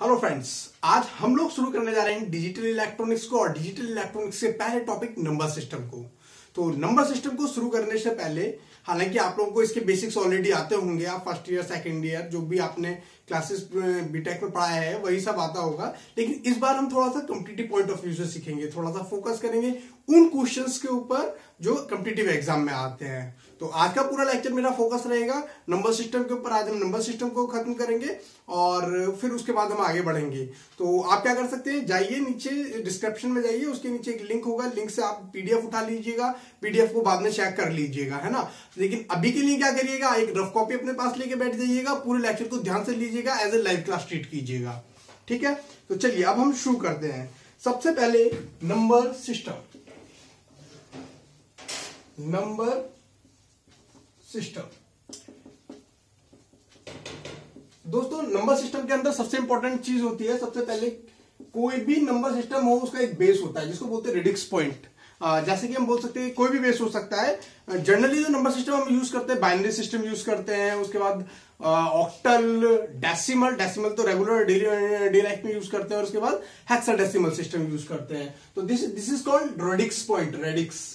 Hello friends, आज हम लोग शुरू करने जा रहे हैं डिजिटल इलेक्ट्रॉनिक्स को और डिजिटल इलेक्ट्रॉनिक्स के पहले टॉपिक नंबर सिस्टम को। तो नंबर सिस्टम को शुरू करने से पहले, हालांकि आप लोगों को इसके बेसिक्स ऑलरेडी आते होंगे, आप फर्स्ट ईयर सेकंड ईयर जो भी आपने क्लासेस बीटेक में पढ़ाया है वही सब आता होगा, लेकिन इस बार हम थोड़ा सा कॉम्पिटिटिव पॉइंट ऑफ व्यू से सीखेंगे, थोड़ा सा फोकस करेंगे उन क्वेश्चंस के ऊपर जो कॉम्पिटिटिव एग्जाम में आते हैं। तो आज का पूरा लेक्चर मेरा फोकस रहेगा नंबर सिस्टम के ऊपर। आज हम नंबर सिस्टम को खत्म करेंगे और फिर उसके बाद हम आगे बढ़ेंगे। तो आप क्या कर सकते हैं, जाइए नीचे डिस्क्रिप्शन में जाइए, उसके नीचे एक लिंक होगा, लिंक से आप पीडीएफ उठा लीजिएगा, पीडीएफ को बाद में चेक कर लीजिएगा, है ना। लेकिन अभी के लिए क्या करिएगा, एक रफ कॉपी अपने पास लेके बैठ जाइएगा, पूरे लेक्चर को ध्यान से लीजिएगा, as a live class treat कीजिएगा, ठीक है। तो चलिए अब हम शुरू करते हैं। सबसे पहले नंबर सिस्टम, नंबर सिस्टम। दोस्तों, नंबर सिस्टम के अंदर सबसे इंपॉर्टेंट चीज होती है, सबसे पहले कोई भी नंबर सिस्टम हो उसका एक बेस होता है जिसको बोलते हैं रेडिक्स पॉइंट। जैसे कि हम बोल सकते हैं कोई भी बेस हो सकता है। जनरली जो नंबर सिस्टम हम यूज करते हैं, बाइनरी सिस्टम यूज करते हैं, उसके बाद ऑक्टल, डेसिमल, डेसिमल तो रेगुलर डायरेक्ट में यूज करते हैं, और उसके बाद हेक्साडेसिमल सिस्टम यूज करते हैं। तो this is called radix point, radix,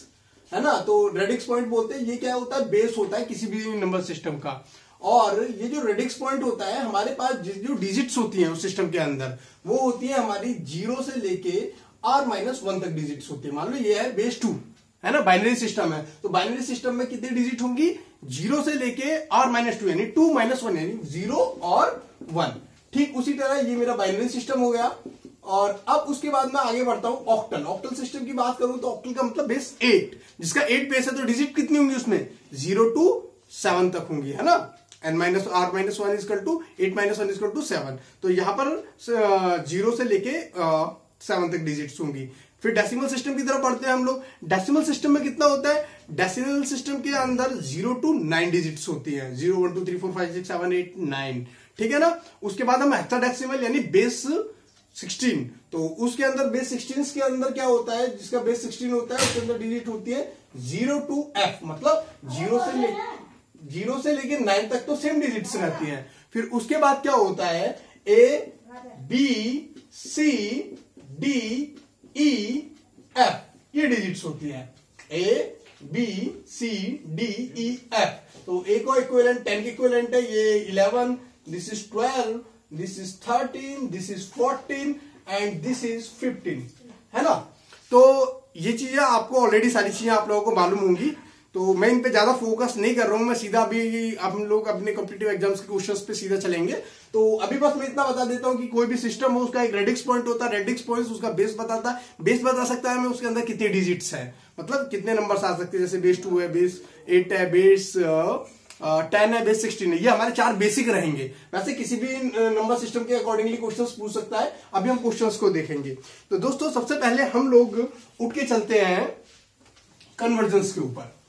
है ना। तो रेडिक्स पॉइंट बोलते हैं, ये क्या होता है, बेस होता है किसी भी नंबर सिस्टम का। और ये जो रेडिक्स पॉइंट होता है, हमारे पास जो डिजिट्स होती हैं उस सिस्टम के अंदर, वो होती है हमारी 0 से लेके r-1 तक डिजिट्स होती है। मान लो ये है बेस 2, है ना, बाइनरी सिस्टम है। तो बाइनरी सिस्टम में कितनी डिजिट होंगी, 0 से लेके r-2 यानी 2-1 यानी 0 और 1। ठीक उसी तरह ये मेरा बाइनरी सिस्टम हो गया। और अब उसके बाद मैं आगे बढ़ता हूं ऑक्टल। ऑक्टल सिस्टम की बात करूं तो ऑक्टल का मतलब बेस 8, जिसका 8 बेस है, तो डिजिट कितनी होंगी उसमें, 0 to 7 तक होंगी, है ना। n-r-1 = 8-1 = 7। तो यहां पर 0 से लेके 7 तक डिजिट्स होंगी। फिर डेसिमल सिस्टम की तरफ बढ़ते हैं हम लोग। डेसिमल सिस्टम में कितना होता है, डेसिमल सिस्टम के अंदर 0 to 9 डिजिट्स होती है, 0 1 2 3 4 5 6 7 8 9, ठीक है ना। उसके बाद हम हेक्साडेसिमल यानी बेस 16, तो उसके अंदर बेस 16 के अंदर क्या होता है, जिसका बेस 16 होता है उसके अंदर डिजिट होती है 0 to f, मतलब 0 से लेके 9 तक तो सेम डिजिट्स रहती हैं। फिर उसके बाद क्या होता है, a b c d e f, ये डिजिट्स होती है, a b c d e f। तो a को इक्विवेलेंट 10 के इक्विवेलेंट है, ये 11, this is 12, this is 13, this is 14 and this is 15, है ना। तो ये चीजें आपको ऑलरेडी, सारी चीजें आप लोगों को मालूम होंगी, तो मैं इन पे ज्यादा फोकस नहीं कर रहा हूं। मैं सीधा अभी हम लोग अपने कॉम्पिटिटिव एग्जाम्स के क्वेश्चंस पे सीधा चलेंगे। तो अभी बस मैं इतना बता देता हूं कि कोई भी सिस्टम हो उसका एक रेडिक्स पॉइंट होता है, रेडिक्स पॉइंट उसका बेस बताता है, बेस बता सकता है हमें उसके अंदर कितने डिजिट्स है, मतलब कितने नंबर्स आ सकते हैं। जैसे बेस 2 है, बेस 8 है, बेस 10 है, बेस 16 है, ये हमारे 4 बेसिक रहेंगे। वैसे किसी भी नंबर सिस्टम के अकॉर्डिंगली क्वेश्चंस पूछ सकता है। अभी हम क्वेश्चंस को देखेंगे। तो दोस्तों, सबसे पहले हम लोग उठ के चलते हैं कन्वर्जन्स के ऊपर।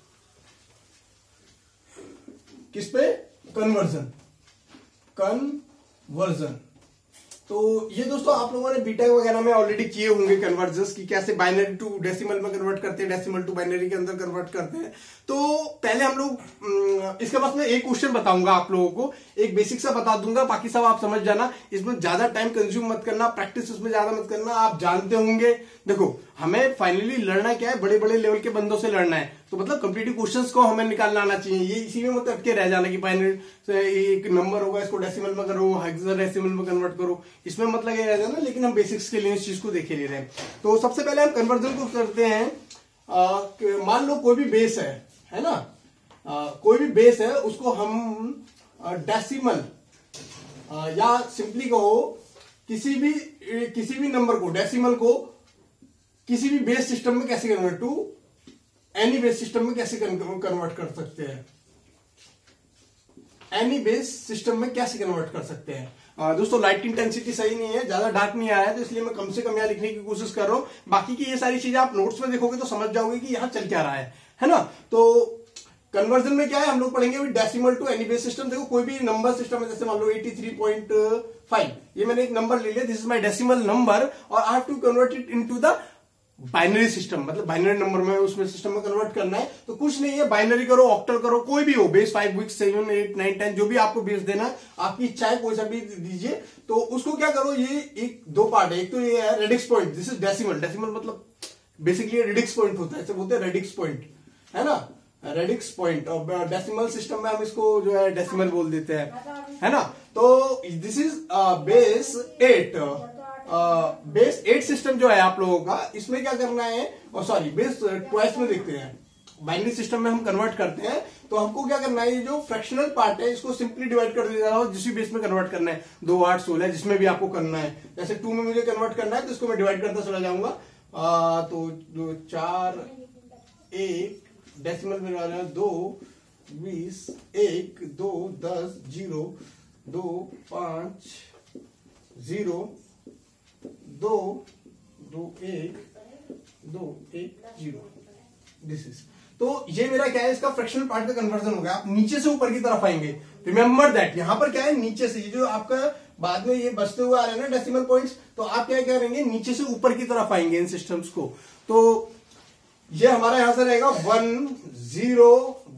किस पे, कन्वर्जन, कन्वर्जन। तो ये दोस्तों आप लोगों ने बीटेक वगैरह में ऑलरेडी किए होंगे कन्वर्जन्स की, कैसे बाइनरी टू डेसिमल में कन्वर्ट करते हैं, डेसिमल टू बाइनरी के अंदर कन्वर्ट करते हैं। तो पहले हम लोग इसके बाद में एक क्वेश्चन बताऊंगा आप लोगों को, एक बेसिक सा बता दूंगा, बाकी सब आप समझ जाना। इसमें ज्यादा टाइम कंज्यूम मत करना, प्रैक्टिस उसमें ज्यादा मत करना, आप जानते होंगे। देखो, हमें फाइनली लड़ना क्या है, बड़े बड़े लेवल के बंदों से लड़ना है। तो मतलब कॉम्पिटिटिव क्वेश्चंस को हमें निकालना आना चाहिए। ये इसी में मत अटके रह जाना कि बाइनरी से एक नंबर होगा, इसको डेसिमल में करो, हेक्साडेसिमल में कन्वर्ट करो, इसमें मत लगे रह जाना। लेकिन हम बेसिक्स के लिए इस चीज को देखे ले रहे हैं। तो सबसे पहले हम कन्वर्जन को करते हैं। मान लो कोई भी बेस है ना, कोई भी बेस है, उसको हम डेसिमल या सिंपली कहो किसी भी नंबर को, डेसिमल को किसी भी बेस सिस्टम में कैसे convert to any base system में कैसे कन्वर्ट कर सकते हैं, एनी बेस सिस्टम में कैसे कन्वर्ट कर सकते हैं। दोस्तों, लाइट की इंटेंसिटी सही नहीं है, ज्यादा डार्क नहीं आया है, तो इसलिए मैं कम से कम यहाँ लिखने की कोशिश कर रहा हूं। बाकी की ये सारी चीजें आप नोट्स में देखोगे तो समझ जाओगे कि यहाँ चल क्या रहा है ना। तो कन्वर्जन में क्या है, हम लोग पढ़ेंगे decimal to any base system. देखो, कोई भी नंबर सिस्टम है, जैसे मान लो 83.5, ये मैंने एक नंबर ले लिया, this is my decimal number, और I have to convert it into the binary system, मतलब बाइनरी नंबर में उसमें सिस्टम में कन्वर्ट करना है तो कुछ नहीं है, बाइनरी करो, ऑक्टल करो, कोई भी हो, बेस 5, 7, 8, 9, 10 जो भी आपको बेस देना है, आपकी इच्छा है कोई सा भी दीजिए। तो उसको क्या करो, ये एक दो पार्ट है, एक तो ये है radix point, this is decimal. Decimal मतलब बेसिकली रेडिक्स पॉइंट होता है, इसे बोलते हैं रेडिक्स पॉइंट, है ना, रेडिक्स पॉइंट। और डेसिमल सिस्टम में हम इसको जो है डेसिमल बोल देते हैं, है ना। तो this is base 8। Base 8 system जो है आप लोगों का, इसमें क्या करना है, और सॉरी बेस 12 में देखते हैं, बाइनरी सिस्टम में हम कन्वर्ट करते हैं तो हमको क्या करना है, ये जो फ्रैक्शनल पार्ट है इसको सिंपली डिवाइड कर दिया जाए, जिस भी बेस में कन्वर्ट करना है, 2, 8, 16 जिसमें भी आपको करना है। जैसे 2 में मुझे कन्वर्ट करना है तो इसको मैं डिवाइड करता चला जाऊंगा। तो जो 4, 1 डेसिमल में आ रहा है 2, 20, 1, 2, 10, 0, 2, 5, 0, 2, 2, 1, 2, 1, 0, दिस इज। तो ये मेरा क्या है, इसका फ्रैक्शनल पार्ट का कन्वर्जन हो गया। आप नीचे से ऊपर की तरफ आएंगे, रिमेंबर दैट यहां पर क्या है, नीचे से, ये जो आपका बाद में ये बचते हुए आ रहे हैं ना डेसिमल पॉइंट्स, तो आप क्या करेंगे, नीचे से ऊपर की तरफ आएंगे इन सिस्टम्स को। तो ये हमारा यहां से रहेगा 1, 0,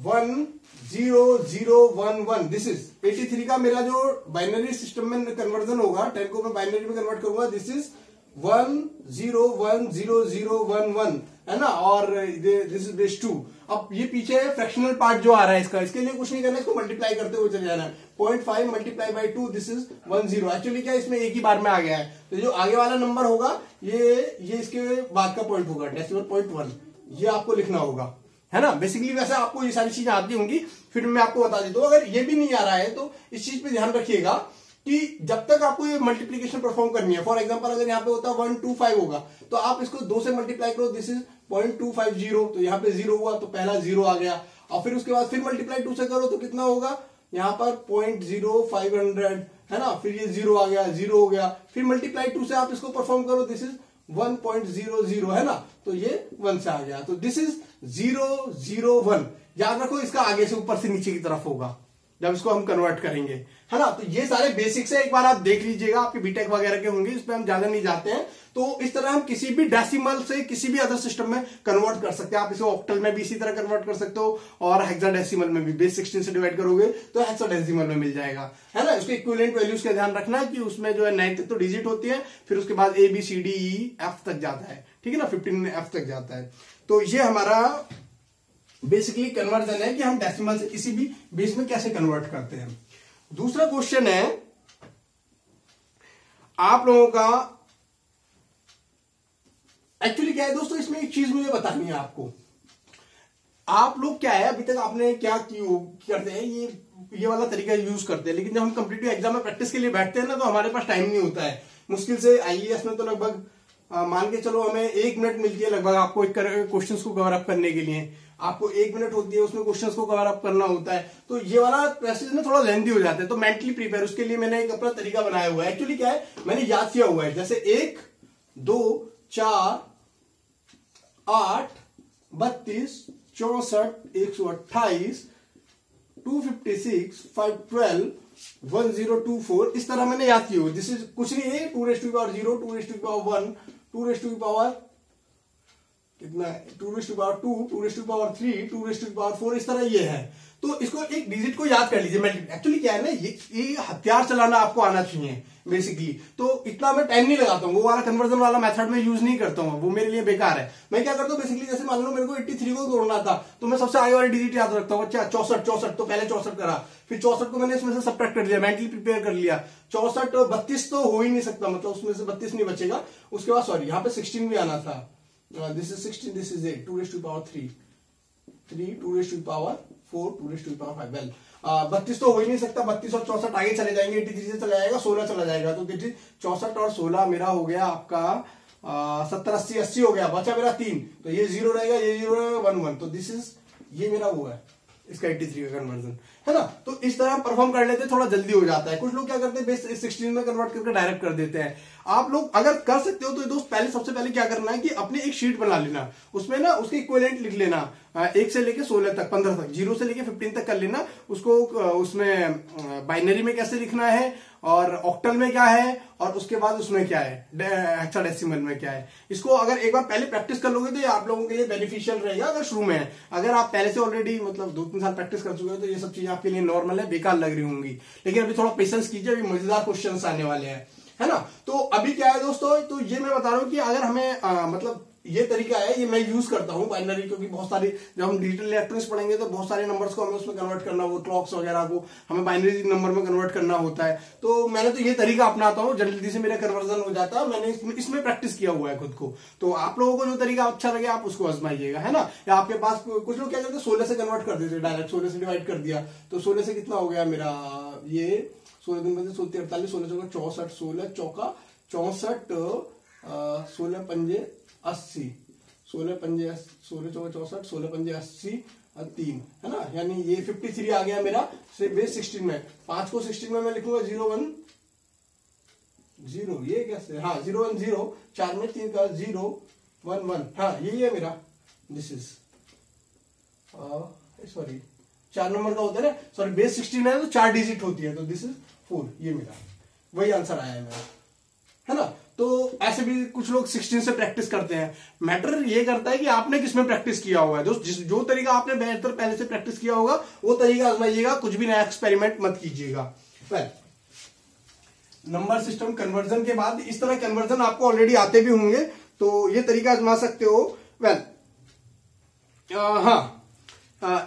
1, 0, 0, 1, 1, दिस इज 83 का मेरा जो बाइनरी सिस्टम में कन्वर्जन होगा, 10 को मैं बाइनरी में कन्वर्ट करूंगा, दिस इज 1, 0, 1, 0, 0, 1, 1, है ना। और दिस इज बेस 2। अब ये पीछे फ्रैक्शनल पार्ट जो आ रहा है इसका, इसके लिए कुछ नहीं करना है, इसको मल्टीप्लाई करते हुए चले जाना है। 0.5 multiply by 2, this is 1, 0। Actually क्या इसमें एक ही बार में आ गया है, तो जो आगे वाला नंबर होगा ये इसके बाद का पॉइंट होगा, डेसिमल पॉइंट 1, ये आपको लिखना होगा, है ना। बेसिकली वैसे आपको ये सारी चीजें आती होंगी, फिर मैं आपको बता देता हूं। अगर ये भी नहीं आ रहा है तो इस चीज पे ध्यान रखिएगा कि जब तक आपको ये मल्टीप्लीकेशन परफॉर्म करनी है, फॉर एग्जांपल अगर यहाँ पे होता 125 होगा तो आप इसको 2 से मल्टीप्लाई करो, दिस इज 0.250, तो यहाँ पे 0 हुआ तो पहला 0 आ गया। और फिर उसके बाद फिर मल्टीप्लाई 2 से करो तो कितना होगा, यहाँ पर 0.0500, है ना, फिर ये 0 आ गया, 0 हो गया, फिर मल्टीप्लाई 2 से आप इसको परफॉर्म करो, दिस इज 1.00, है ना, तो ये 1 से आ गया, तो दिस इज 001। याद रखो इसका आगे से ऊपर से नीचे की तरफ होगा जब इसको हम कन्वर्ट करेंगे, है ना। तो ये सारे बेसिक्स है, एक बार आप देख लीजिएगा, आपके बीटेक वगैरह के होंगे, इस पे हम ज्यादा नहीं जाते हैं। तो इस तरह हम किसी भी डेसिमल से किसी भी अदर सिस्टम में कन्वर्ट कर सकते हैं। आप इसे ऑक्टल में भी इसी तरह कन्वर्ट कर सकते हो, और हेक्साडेसिमल में भी बेस 16 से डिवाइड करोगे तो हेक्साडेसिमल में मिल जाएगा, है ना। उसके इक्विवेलेंट वैल्यूज का ध्यान रखना है कि उसमें जो है 9 तक तो डिजिट होती है, फिर उसके बाद ABCDEF तक जाता है, ठीक है ना, 15F तक जाता है। तो ये हमारा बेसिकली कन्वर्जन है कि हम डेसिमल से किसी भी बेस में कैसे कन्वर्ट करते हैं। दूसरा क्वेश्चन है आप लोगों का, एक्चुअली क्या है दोस्तों, इसमें एक चीज मुझे बतानी है आपको। आप लोग क्या है, अभी तक आपने क्या करते हैं, ये वाला तरीका यूज करते हैं, लेकिन जब हम कॉम्पिटिटिव एग्जाम में प्रैक्टिस के लिए बैठते हैं ना, तो हमारे पास टाइम नहीं होता है। मुश्किल से IAS में तो लगभग मान के चलो हमें 1 मिनट मिलती है लगभग आपको एक क्वेश्चन को कवर अप करने के लिए। आपको 1 मिनट होती है, उसमें क्वेश्चंस को कवर अप करना होता है, तो ये वाला पैसेज में थोड़ा लेंथी हो जाता है। तो मेंटली प्रिपेयर उसके लिए मैंने एक अपना तरीका बनाया हुआ है। एक्चुअली क्या है, मैंने याद किया हुआ है, जैसे 1, 2, 4, 8, 32, 64, 128, 256, 512, 1024, इस तरह मैंने याद की हुई। दिस इज कुछ नहीं है, 2⁻0, 2⁻1, 2⁻, कितना है, 2⁻2, 2⁻3, 2⁻4, इस तरह ये है। तो इसको एक डिजिट को याद कर लीजिए। एक्चुअली क्या है ना, ये हथियार चलाना आपको आना चाहिए बेसिकली। तो इतना मैं टाइम नहीं लगाता हूँ, वो वाला कन्वर्जन वाला मेथड में यूज नहीं करता हूँ, वो मेरे लिए बेकार है। मैं क्या करता हूँ बेसिकली, जैसे मान लो मेरे को 83 को तोड़ना था, तो मैं सबसे आगे वाली डिजिट याद रखता हूँ। अच्छा 64, तो पहले 64 करा, फिर 64 को मैंने इसमें से सब्ट्रैक्ट कर लिया, मेंटली प्रिपेयर कर लिया। 64, 32 तो हो ही नहीं सकता, मतलब उसमें से 32 नहीं बचेगा। उसके बाद सॉरी, यहाँ पे 16 भी आना था, this is 16, this is 8, 2⁻3, 2⁻4, 2⁻5, well 32 तो हो ही नहीं सकता। 32 और 64 आगे चले जाएंगे, 83 से चला जाएगा, 16 चला जाएगा, तो 64 और 16 मेरा हो गया आपका 70, 80, 80 हो गया, बचा मेरा 3, तो ये 0 रहेगा, ये 0 रहेगा, 1, 1, तो दिस इज, ये मेरा वो है इसका 83 का कन्वर्जन। है ना। तो इस तरह परफॉर्म कर लेते हैं, थोड़ा जल्दी हो जाता है। कुछ लोग क्या करते हैं बेस 16 में कन्वर्ट करके डायरेक्ट कर देते हैं। आप लोग अगर कर सकते हो तो दोस्त पहले सबसे पहले क्या करना है कि अपनी एक शीट बना लेना, उसमें ना उसके इक्विवेलेंट लिख लेना, 1 से लेके 16 तक, 15 तक, 0 से लेके 15 तक कर लेना उसको। उसमें बाइनरी में कैसे लिखना है और ऑक्टल में क्या है और उसके बाद उसमें क्या है, हेक्साडेसिमल में क्या है। इसको अगर एक बार पहले प्रैक्टिस कर लोगे तो ये आप लोगों के लिए बेनिफिशियल रहेगा अगर शुरू में है। अगर आप पहले से ऑलरेडी मतलब 2-3 साल प्रैक्टिस कर चुके हो तो ये सब चीजें आपके लिए नॉर्मल है, बेकार लग रही होंगी। लेकिन अभी थोड़ा पेशेंस कीजिए, अभी मजेदार क्वेश्चन आने वाले हैं, है ना। तो अभी क्या है दोस्तों, तो ये मैं बता रहा हूं कि अगर हमें मतलब ये तरीका है, ये मैं यूज करता हूं बाइनरी, क्योंकि बहुत सारी जब हम डिजिटल इलेक्ट्रॉनिक्स पढ़ेंगे तो बहुत सारे नंबर्स को हमें उसमें कन्वर्ट करना, वो क्लॉक्स वगैरह को हमें बाइनरी नंबर में कन्वर्ट करना होता है। तो मैंने तो ये तरीका अपनाता हूं, जल्दी से मेरा कन्वर्जन हो जाता है। मैंने इसमें प्रैक्टिस किया हुआ है खुद को। तो आप लोगों को जो तरीका अच्छा लगे आप उसको आजमाइएगा, है ना। या आपके पास कुछ लोग क्या करते हैं 16 से कन्वर्ट कर देते, डायरेक्ट 16 से डिवाइड कर दिया तो 16 से कितना हो गया मेरा, ये 16 दिन में 48, 16 चौका 64, 16 चौका 64, 16 पंजे 80, 16 पंजे 16 चौका 64, 16 पंजे 80 और 3, है ना। यानी ये 53 आ गया मेरा बेस 16 में। 5 को 16 में मैं लिखूंगा 0 1 0, ये कैसे, हाँ 0 1 0, 4 में 3 का 0 1 1, हाँ यही है मेरा। दिस इज सॉरी 4 नंबर का होता है ना, सॉरी बेस 16 है तो 4 डिजिट होती है, तो दिस इज 4, ये मेरा वही आंसर आया है मेरा, है ना। तो ऐसे भी कुछ लोग 16 से प्रैक्टिस करते हैं। मैटर ये करता है कि आपने किसमें प्रैक्टिस किया हुआ है दोस्त। जो तरीका आपने बेहतर पहले से प्रैक्टिस किया होगा वो तरीका आजमाइएगा, कुछ भी नया एक्सपेरिमेंट मत कीजिएगा। वेल, नंबर सिस्टम कन्वर्जन के बाद इस तरह कन्वर्जन आपको ऑलरेडी आते भी होंगे तो ये तरीका आजमा सकते हो। वेल, हाँ,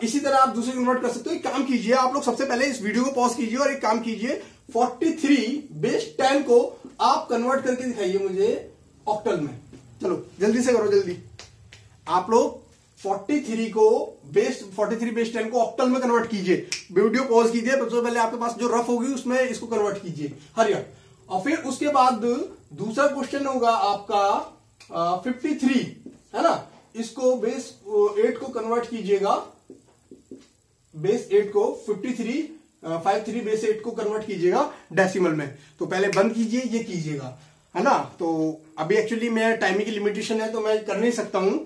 इसी तरह आप दूसरे कन्वर्ट कर सकते हो। एक काम कीजिए, आप लोग सबसे पहले इस वीडियो को पॉज कीजिए और एक काम कीजिए, 43 बेस 10 को आप कन्वर्ट करके दिखाइए मुझे ऑक्टल में। चलो जल्दी से करो, जल्दी। आप लोग 43 बेस 10 को ऑक्टल में कन्वर्ट कीजिए। वीडियो पॉज कीजिए, सबसे पहले आपके पास जो रफ होगी उसमें इसको कन्वर्ट कीजिए, हरी अप। और फिर उसके बाद दूसरा क्वेश्चन होगा आपका 53, है ना। इसको बेस 8 को कन्वर्ट कीजिएगा, बेस 8 को 53 बेस 8 को कन्वर्ट कीजिएगा डेसिमल में। तो पहले बंद कीजिए, ये कीजिएगा, है ना। तो अभी एक्चुअली मैं टाइमिंग की लिमिटेशन है तो मैं कर नहीं सकता हूं,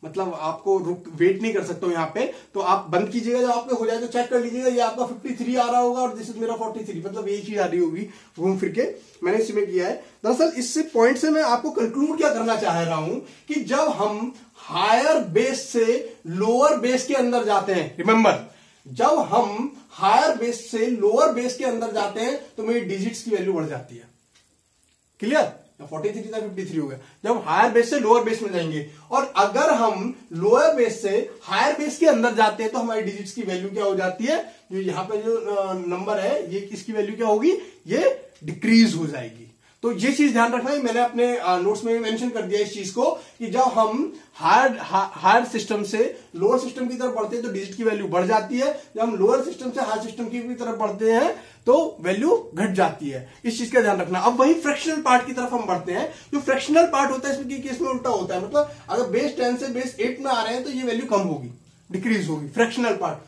मतलब आपको वेट नहीं कर सकता हूं यहाँ पे। तो आप बंद कीजिएगा, जब आपके हो जाए तो चेक कर लीजिएगा, ये आपका 53 आ रहा होगा और दिस इज मेरा 43, मतलब यही चीज आ रही होगी घूम फिर के। मैंने इसमें किया है। दरअसल इस पॉइंट से मैं आपको कंक्लूड क्या करना चाह रहा हूं कि जब हम हायर बेस से लोअर बेस के अंदर जाते हैं, रिमेंबर जब हम हायर बेस से लोअर बेस के अंदर जाते हैं तो मेरी डिजिट्स की वैल्यू बढ़ जाती है। क्लियर, 43 था 53 हो गया। जब हायर बेस से लोअर बेस में जाएंगे और अगर हम लोअर बेस से हायर बेस के अंदर जाते हैं तो हमारी डिजिट्स की वैल्यू क्या हो जाती है, जो यहाँ पे जो नंबर है ये इसकी वैल्यू क्या होगी, ये डिक्रीज हो जाएगी। तो ये चीज ध्यान रखना है, मैंने अपने नोट्स में मेंशन कर दिया इस चीज को कि जब हम हायर सिस्टम से लोअर सिस्टम की तरफ बढ़ते हैं तो डिजिट की वैल्यू बढ़ जाती है, जब हम लोअर सिस्टम से हायर सिस्टम की तरफ बढ़ते हैं तो वैल्यू घट जाती है। इस चीज का ध्यान रखना। अब वही फ्रैक्शनल पार्ट की तरफ हम बढ़ते हैं। जो फ्रैक्शनल पार्ट होता है इसमें केस में उल्टा होता है, मतलब अगर बेस 10 से बेस 8 में आ रहे हैं तो ये वैल्यू कम होगी, डिक्रीज होगी। फ्रैक्शनल पार्ट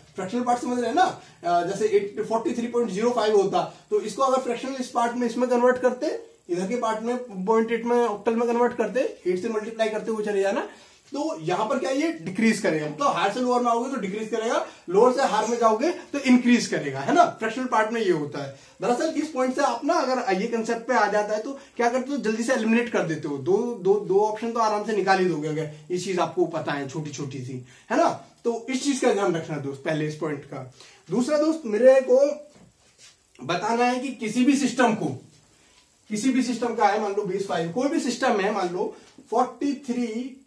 समझ रहे हैं ना, जैसे 43.05 होता तो इसको अगर फ्रैक्शनल इस पार्ट में इसमें कन्वर्ट करते, इधर के पार्ट में 0.8 में ऑक्टल में कन्वर्ट करते, 8 से मल्टीप्लाई करते हुए चले जाना, तो यहां पर क्या ये डिक्रीज करेगा, मतलब हायर से लोअर में आओगे तो डिक्रीज करेगा, लोअर से हायर में जाओगे तो इंक्रीज करेगा, है ना। फ्रैक्शनल पार्ट में ये होता है। दरअसल इस पॉइंट से आप ना अगर ये कंसेप्ट पे आ जाता है तो क्या करते हो, जल्दी से एलिमिनेट कर देते हो। दो ऑप्शन तो आराम से निकाल ही दोगे अगर ये चीज आपको पता है, छोटी छोटी सी, है ना। तो इस चीज का ध्यान रखना दोस्त, पहले इस पॉइंट का। दूसरा दोस्त, मेरे को बताना है कि किसी भी सिस्टम का है, मान लो बेस 5, कोई भी सिस्टम है, मान लो 43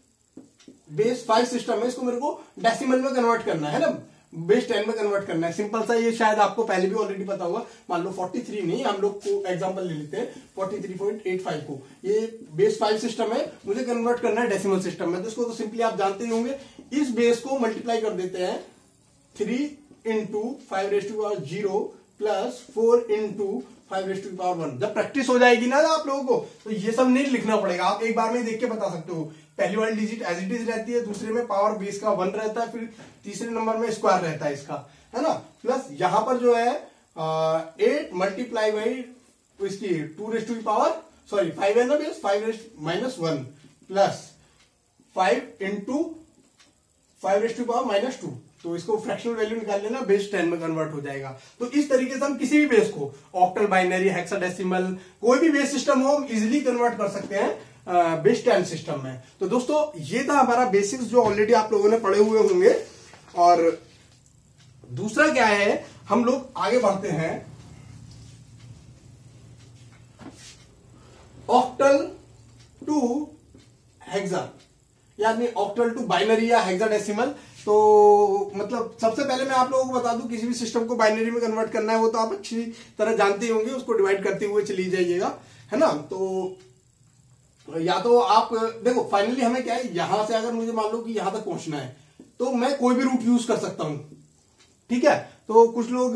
बेस 5 सिस्टम है, इसको मेरे को डेसिमल में कन्वर्ट करना है ना, बेस 10 में कन्वर्ट करना है। सिंपल सा, ये शायद आपको पहले भी ऑलरेडी पता होगा। मान लो 43 नहीं, हम लोग को एग्जांपल ले लेते हैं 43.85 को, ये बेस 5 सिस्टम है, मुझे कन्वर्ट करना है डेसिमल सिस्टम में। तो इसको तो सिंपली आप जानते ही होंगे, इस बेस को मल्टीप्लाई कर देते हैं 3 × 5⁻0 प्लस 4 × 5⁻1। जब प्रैक्टिस हो जाएगी ना आप लोगों को तो ये सब नहीं लिखना पड़ेगा, आप एक बार में देख के बता सकते हो। पहली वाली डिजिट एज इट इज रहती है, दूसरे में पावर बेस का 1 रहता है, फिर तीसरे नंबर में स्क्वायर रहता है इसका, है ना, प्लस यहां पर जो है 8 मल्टीप्लाई बाई इसकी 2 raise to the power, sorry 5 है ना base, 5 - 1 plus 5 into 5 raise to the power -2, तो इसको फ्रैक्शनल वैल्यू निकाल लेना, बेस 10 में कन्वर्ट हो जाएगा। तो इस तरीके से हम किसी भी बेस को ऑक्टल, बाइनरी, हेक्साडेसिमल, कोई भी बेस सिस्टम हो, हम इजिली कन्वर्ट कर सकते हैं बेस 10 सिस्टम में। तो दोस्तों ये था हमारा बेसिक्स जो ऑलरेडी आप लोगों ने पढ़े हुए होंगे। और दूसरा क्या है, हम लोग आगे बढ़ते हैं ऑक्टल टू हेक्सा, यानी ऑक्टल टू बाइनरी या हेक्साडेसिमल। तो मतलब सबसे पहले मैं आप लोगों को बता दूं, किसी भी सिस्टम को बाइनरी में कन्वर्ट करना है वो तो आप अच्छी तरह जानते ही होंगे, उसको डिवाइड करते हुए चली जाइएगा, है ना। तो या तो आप देखो फाइनली हमें क्या है, यहां से अगर मुझे मान लो कि यहां तक पहुंचना है तो मैं कोई भी रूट यूज कर सकता हूं, ठीक है। तो कुछ लोग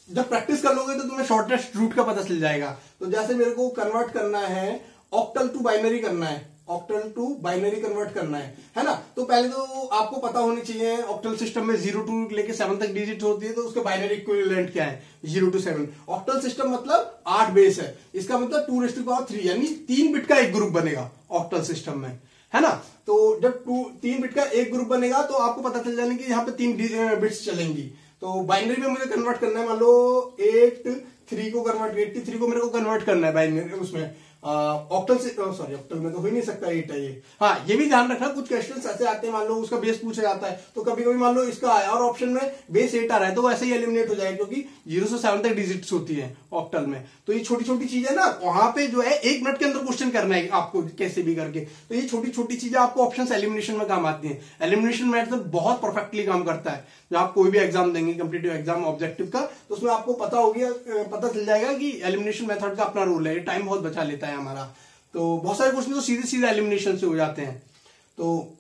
जब प्रैक्टिस कर लोगे तो तुम्हें शॉर्टेस्ट रूट का पता चल जाएगा। तो जैसे मेरे को कन्वर्ट करना है, ऑक्टल टू बाइनरी करना है, ऑक्टल टू बाइनरी कन्वर्ट करना है ना। तो पहले तो आपको पता होनी चाहिए ऑक्टल सिस्टम में 0 टू लेके 7 तक डिजिट होती है, तो उसके बाइनरी इक्विवेलेंट क्या है, 0 to 7। ऑक्टल सिस्टम मतलब 8 बेस है, इसका मतलब 2 रेज़ टू पावर 3, यानी 3 बिट का एक ग्रुप बनेगा ऑक्टल सिस्टम में, है ना। तो जब 3 बिट का एक ग्रुप बनेगा तो आपको पता चल जाने की यहाँ पे 3 बिट्स चलेंगी। तो बाइनरी में मुझे कन्वर्ट करना है, मान लो 83 को कन्वर्ट, 83 को मेरे को कन्वर्ट करना है बाइनरी उसमें, ऑक्टल से, सॉरी ऑक्टल में तो हो ही नहीं सकता 8 है ये। हाँ ये भी ध्यान रखना, कुछ क्वेश्चंस ऐसे आते हैं, मान लो उसका बेस पूछा जाता है तो कभी कभी मान लो इसका आया और ऑप्शन में बेस 8 आ रहा है तो वो ऐसे ही एलिमिनेट हो जाएगा, क्योंकि 0 से 7 तक डिजिट्स होती है ऑक्टल में। तो ये छोटी छोटी चीजें ना, वहां पे जो है 1 मिनट के अंदर क्वेश्चन करना है आपको कैसे भी करके। तो ये छोटी छोटी चीजें आपको ऑप्शन एलिमिनेशन में काम आती है। एलिमिनेशन मेथड बहुत परफेक्टली काम करता है। जब आप कोई भी एग्जाम देंगे, कॉम्पिटिटिव एग्जाम ऑब्जेक्टिव का, तो उसमें आपको पता चल जाएगा कि एलिमिनेशन मेथड का अपना रोल है, टाइम बहुत बचा लेता है हमारा। तो बहुत सारे क्वेश्चन तो सीधे सीधे एलिमिनेशन से हो जाते हैं। तो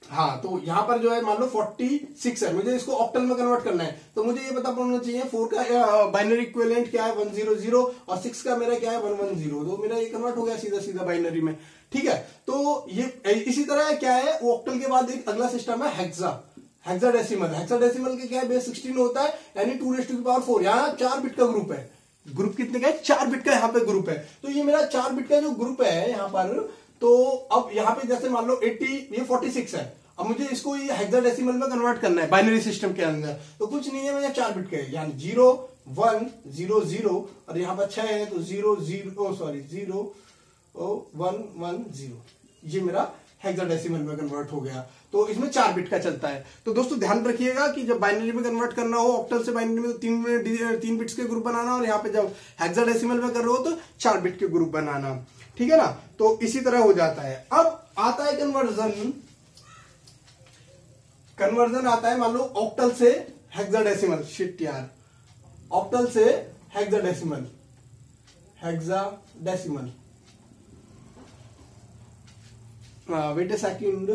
हाँ, तो यहां पर जो है मान लो 46 है, मुझे इसको ऑक्टल में कन्वर्ट करना है, तो मुझे ये पता होना चाहिए 4 का बाइनरी इक्विवेलेंट क्या है 100 और 6 का मेरा क्या है 110। तो मेरा ये कन्वर्ट हो गया सीधा सीधा बाइनरी में, ठीक है। तो ये इसी तरह क्या है, वो ऑक्टल के बाद एक अगला सिस्टम है हेक्साडेसिमल। हेक्साडेसिमल के क्या है, बेस 16 होता है, यानी 2 रेज़ टू दी पावर 4। यहाँ 4 बिट का ग्रुप है, ग्रुप कितने का है, 4 बिट का यहाँ पे ग्रुप है। तो ये मेरा 4 बिट का जो ग्रुप है यहाँ पर, तो अब यहाँ पे जैसे मान लो 80, ये 46 है, अब मुझे इसको ये हेक्साडेसिमल में कन्वर्ट करना है बाइनरी सिस्टम के अंदर। तो कुछ नहीं है, मेरा 4 बिट का है, यानी 0 1 0 0 और यहाँ पर 6 है तो 0 1 1 0, ये मेरा हेक्साडेसिमल में कन्वर्ट हो गया। तो इसमें 4 बिट का चलता है। तो दोस्तों ध्यान रखिएगा कि जब बाइनरी में कन्वर्ट करना हो ऑक्टल से बाइनरी में, तो 3 बिट्स के ग्रुप बनाना, और यहाँ पे जब हेक्साडेसिमल में कर रहे हो तो 4 बिट के ग्रुप बनाना, ठीक है ना। तो इसी तरह हो जाता है। अब आता है कन्वर्जन आता है, मान लो ऑक्टल से हेक्साडेसिमल, शिट यार, ऑक्टल से हेक्साडेसिमल, वेट अ सेकंड,